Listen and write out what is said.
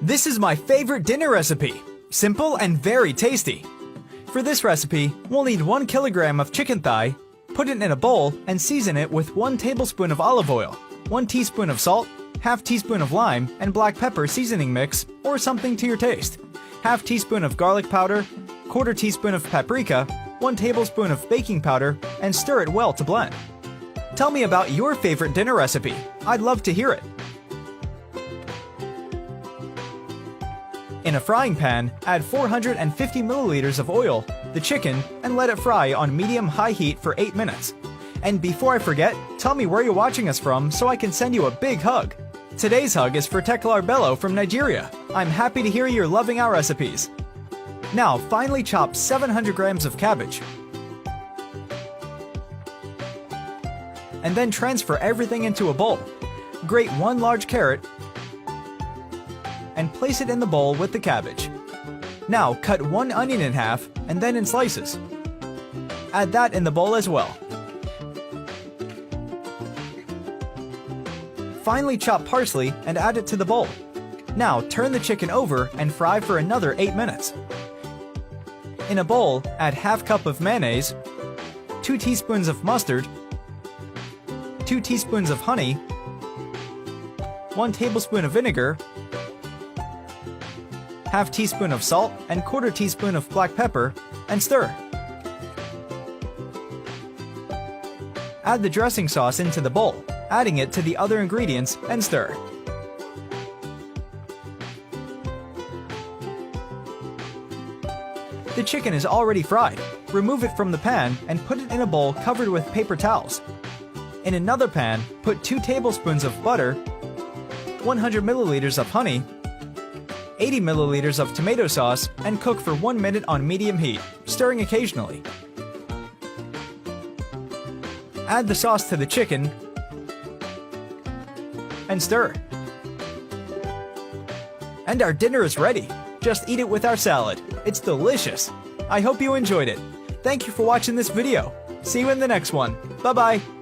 This is my favorite dinner recipe. Simple and very tasty. For this recipe, we'll need 1 kilogram of chicken thigh, put it in a bowl and season it with 1 tablespoon of olive oil, 1 teaspoon of salt, half teaspoon of lime and black pepper seasoning mix or something to your taste, half teaspoon of garlic powder, quarter teaspoon of paprika, 1 tablespoon of baking powder, and stir it well to blend. Tell me about your favorite dinner recipe. I'd love to hear it. In a frying pan, add 450 milliliters of oil, the chicken, and let it fry on medium-high heat for 8 minutes. And before I forget, tell me where you're watching us from so I can send you a big hug. Today's hug is for Teklar Bello from Nigeria. I'm happy to hear you're loving our recipes. Now, finely chop 700 grams of cabbage. And then transfer everything into a bowl. Grate 1 large carrot and place it in the bowl with the cabbage. Now cut 1 onion in half and then in slices. Add that in the bowl as well. Finely chop parsley and add it to the bowl. Now turn the chicken over and fry for another 8 minutes. In a bowl, add half cup of mayonnaise, 2 teaspoons of mustard, 2 teaspoons of honey, 1 tablespoon of vinegar, half teaspoon of salt and quarter teaspoon of black pepper, and stir. Add the dressing sauce into the bowl, adding it to the other ingredients and stir. The chicken is already fried. Remove it from the pan and put it in a bowl covered with paper towels. In another pan, put 2 tablespoons of butter, 100 milliliters of honey, 80 milliliters of tomato sauce, and cook for 1 minute on medium heat, stirring occasionally. Add the sauce to the chicken and stir. And our dinner is ready. Just eat it with our salad. It's delicious. I hope you enjoyed it. Thank you for watching this video. See you in the next one. Bye-bye.